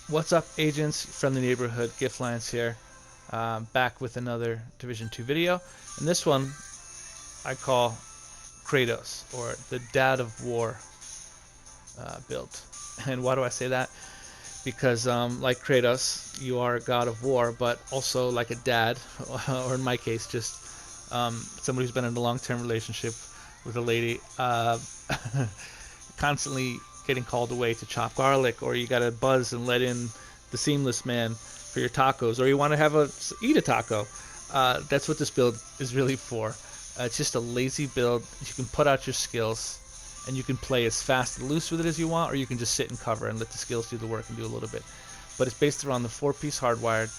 What's up, agents from the neighborhood? GiftLions here, back with another Division 2 video. And this one I call Kratos, or the Dad of War build. And why do I say that? Because like Kratos, you are a god of war, but also like a dad, or in my case, just somebody who's been in a long-term relationship with a lady, constantly getting called away to chop garlic, or you gotta buzz and let in the seamless man for your tacos, or you want to eat a taco. That's what this build is really for. It's just a lazy build. You can put out your skills and you can play as fast and loose with it as you want, or you can just sit and cover and let the skills do the work and do a little bit. But it's based around the 4-piece hardwired,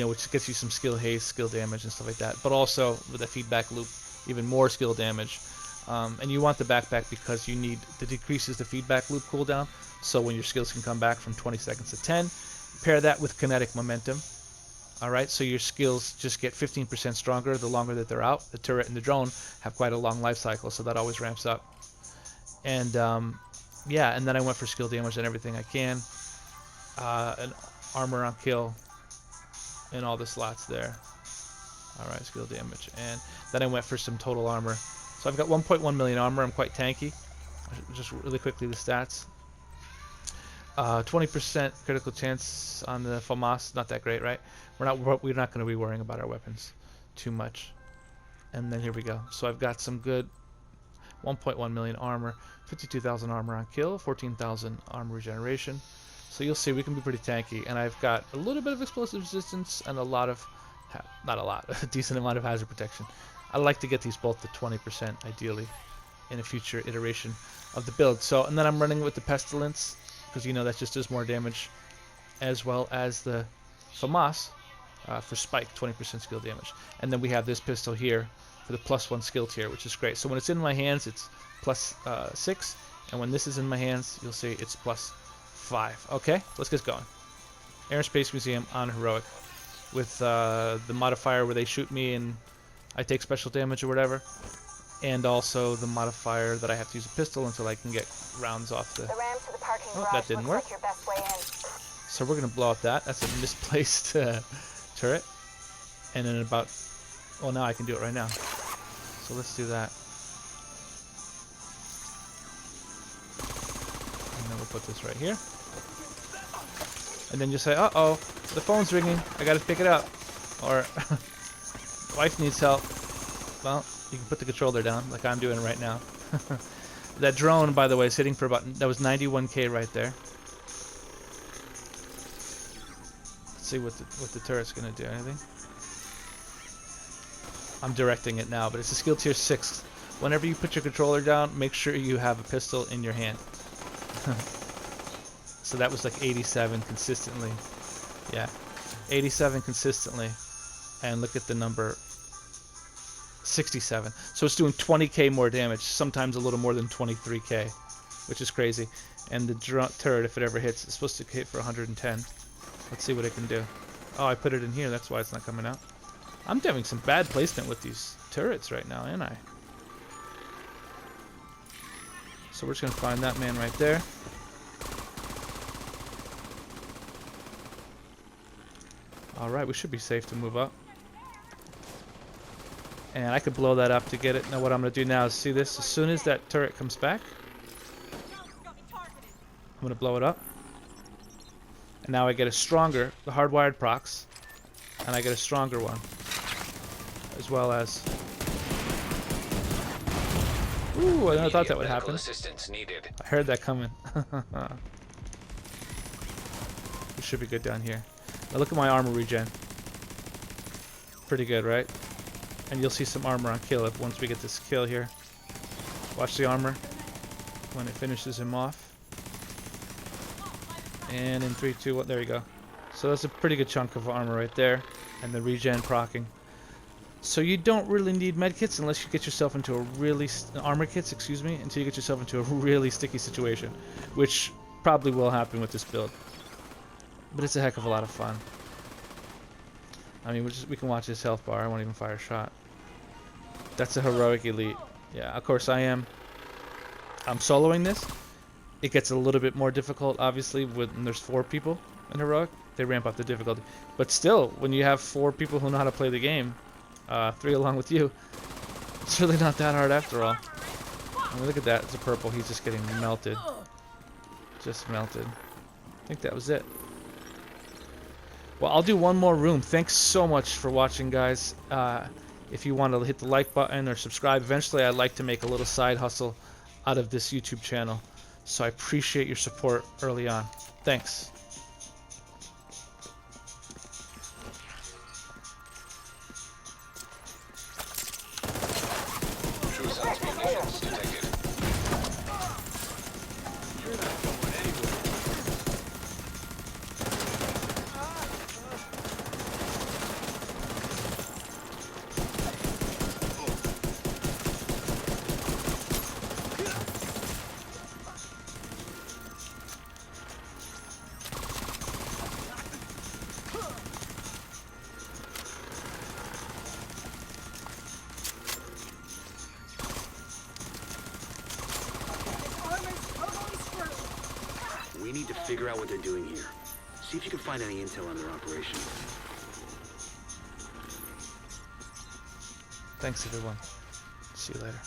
which gets you some skill haste, skill damage, and stuff like that. But also with a feedback loop, even more skill damage. And you want the backpack because it decreases the feedback loop cooldown. So when your skills can come back from 20 seconds to 10, pair that with kinetic momentum. All right, so your skills just get 15% stronger the longer that they're out. The turret and the drone have quite a long life cycle, so that always ramps up. And yeah, and then I went for skill damage and everything I can, and armor on kill, and all the slots there. All right, skill damage, and then I went for some total armor. So I've got 1.1 million armor. I'm quite tanky. Just really quickly the stats. 20% critical chance on the FAMAS. Not that great, right? We're not going to be worrying about our weapons too much. And then here we go. So I've got some good 1.1 million armor, 52,000 armor on kill, 14,000 armor regeneration. So you'll see we can be pretty tanky. And I've got a little bit of explosive resistance and a lot of, not a lot, a decent amount of hazard protection. I like to get these both to 20% ideally in a future iteration of the build. So, and then I'm running with the Pestilence because that just does more damage, as well as the FAMAS for spike, 20% skill damage. And then we have this pistol here for the +1 skill tier, which is great. So when it's in my hands, it's +6, and when this is in my hands, you'll see it's +5. Okay, let's get going. Air and Space Museum on heroic with the modifier where they shoot me and I take special damage or whatever, and also the modifier that I have to use a pistol until I can get rounds off the ramp to the parking oh, garage that didn't work. like your best way in. So we're going to blow up that. That's a misplaced turret. And then well, now I can do it right now. So let's do that. And then we'll put this right here. And then you say, uh-oh, the phone's ringing. I got to pick it up. Or wife needs help. Well, you can put the controller down like I'm doing right now. That drone, by the way, is hitting for that was 91k right there. Let's see what the turret's gonna do. Anything? I'm directing it now, but it's a skill tier 6. Whenever you put your controller down, make sure you have a pistol in your hand. So that was like 87 consistently. Yeah, 87 consistently. And look at the number, 67. So it's doing 20k more damage, sometimes a little more than 23k, which is crazy. And the turret, if it ever hits, it's supposed to hit for 110. Let's see what it can do. Oh, I put it in here, that's why it's not coming out. I'm having some bad placement with these turrets right now, ain't I? So we're just gonna find that man right there. Alright, we should be safe to move up. And I could blow that up to get it. Now what I'm going to do now is see this. As soon as that turret comes back, I'm going to blow it up. And now I get the hardwired procs. And I get a stronger one. As well as... Ooh, I never thought that would happen. I heard that coming. We should be good down here. Now look at my armor regen. Pretty good, right? And you'll see some armor on kill once we get this kill here. Watch the armor when it finishes him off. And in 3, 2, 1, there you go. So that's a pretty good chunk of armor right there. And the regen procking. So you don't really need medkits unless you get yourself into a really... armor kits, excuse me, until you get yourself into a really sticky situation. Which probably will happen with this build. But it's a heck of a lot of fun. I mean, we can watch his health bar. I won't even fire a shot. That's a heroic elite. Yeah, of course I'm soloing this. It gets a little bit more difficult, obviously, when there's 4 people in heroic. They ramp up the difficulty. But still, when you have 4 people who know how to play the game, 3 along with you, it's really not that hard after all. I mean, look at that. It's a purple. He's just getting melted. Just melted. I think that was it. Well, I'll do one more room. Thanks so much for watching, guys. If you want to hit the like button or subscribe, eventually I'd like to make a little side hustle out of this YouTube channel. So I appreciate your support early on. Thanks. We need to figure out what they're doing here. See if you can find any intel on their operation. Thanks, everyone. See you later.